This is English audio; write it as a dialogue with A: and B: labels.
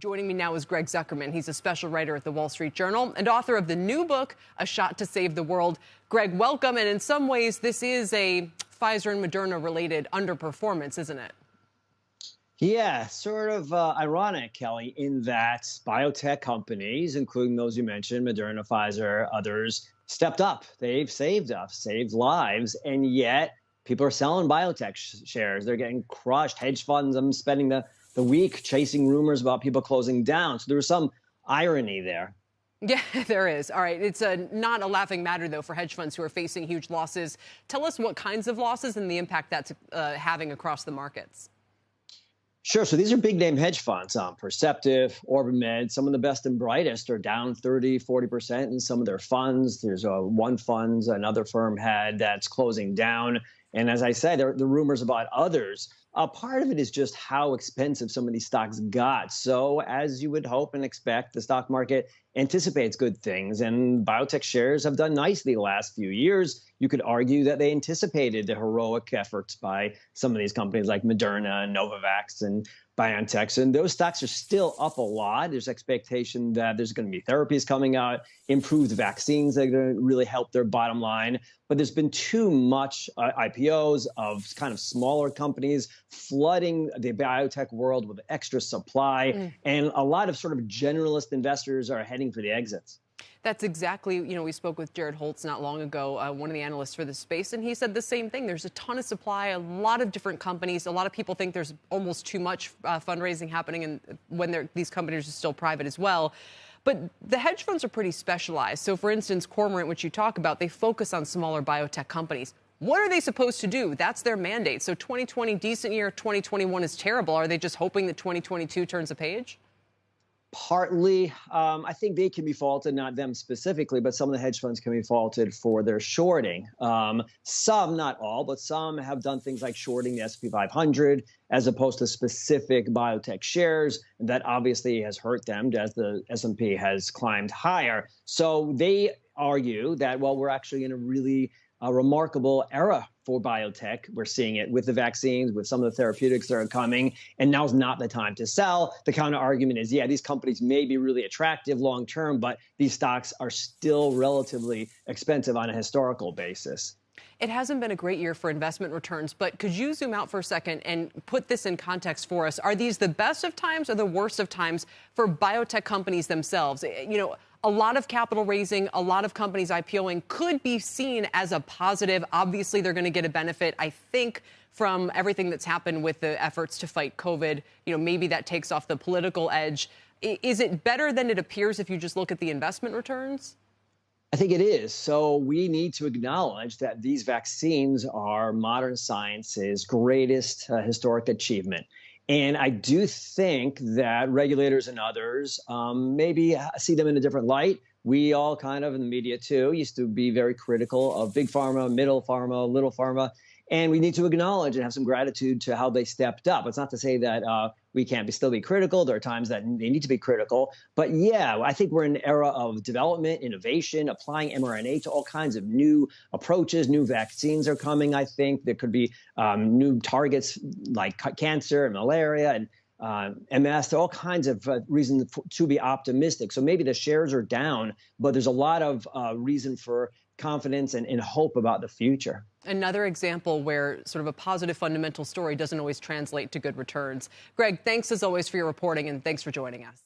A: Joining me now is Greg Zuckerman. He's a special writer at the Wall Street Journal and author of the new book, A Shot to Save the World. Greg, welcome. And in some ways, this is a Pfizer and Moderna-related underperformance, isn't it?
B: Yeah, sort of ironic, Kelly, in that biotech companies, including those you mentioned, Moderna, Pfizer, others, stepped up. They've saved us, saved lives, and yet people are selling biotech shares. They're getting crushed. Hedge funds, I'm spending the week chasing rumors about people closing down. So there was some irony there.
A: Yeah, there is. All right. It's not a laughing matter, though, for hedge funds who are facing huge losses. Tell us what kinds of losses and the impact that's having across the markets.
B: Sure. So these are big name hedge funds, Perceptive, OrbiMed. Some of the best and brightest are down 30-40% in some of their funds. There's one fund another firm had that's closing down. And as I said, the rumors about others. Part of it is just how expensive some of these stocks got. So as you would hope and expect, the stock market anticipates good things. And biotech shares have done nicely the last few years. You could argue that they anticipated the heroic efforts by some of these companies like Moderna and Novavax and BioNTech. And those stocks are still up a lot. There's expectation that there's going to be therapies coming out, improved vaccines that are going to really help their bottom line. But there's been too much IPOs of kind of smaller companies flooding the biotech world with extra supply. And a lot of sort of generalist investors are heading for the exits.
A: That's exactly, we spoke with Jared Holtz not long ago, one of the analysts for this space, and he said the same thing. There's a ton of supply, a lot of different companies. A lot of people think there's almost too much fundraising happening and when these companies are still private as well. But the hedge funds are pretty specialized. So, for instance, Cormorant, which you talk about, they focus on smaller biotech companies. What are they supposed to do? That's their mandate. So 2020, decent year, 2021 is terrible. Are they just hoping that 2022 turns a page?
B: Partly, I think they can be faulted, not them specifically, but some of the hedge funds can be faulted for their shorting. Some, not all, but some have done things like shorting the S&P 500 as opposed to specific biotech shares. That obviously has hurt them as the S&P has climbed higher. So they argue that, well, we're actually in a really remarkable era for biotech. We're seeing it with the vaccines, with some of the therapeutics that are coming, and now's not the time to sell. The counter argument is, yeah, these companies may be really attractive long term, but these stocks are still relatively expensive on a historical basis.
A: It hasn't been a great year for investment returns, but could you zoom out for a second and put this in context for us? Are these the best of times or the worst of times for biotech companies themselves? A lot of capital raising, a lot of companies IPOing could be seen as a positive. Obviously, they're going to get a benefit, I think, from everything that's happened with the efforts to fight COVID. Maybe that takes off the political edge. Is it better than it appears if you just look at the investment returns?
B: I think it is. So we need to acknowledge that these vaccines are modern science's greatest historic achievement. And I do think that regulators and others maybe see them in a different light. We all kind of, in the media too, used to be very critical of big pharma, middle pharma, little pharma. And we need to acknowledge and have some gratitude to how they stepped up. It's not to say that we can't still be critical. There are times that they need to be critical. But yeah, I think we're in an era of development, innovation, applying mRNA to all kinds of new approaches. New vaccines are coming, I think. There could be new targets like cancer and malaria and MS. There are all kinds of reasons to be optimistic. So maybe the shares are down, but there's a lot of reason for confidence and hope about the future.
A: Another example where sort of a positive fundamental story doesn't always translate to good returns. Greg, thanks as always for your reporting, and thanks for joining us.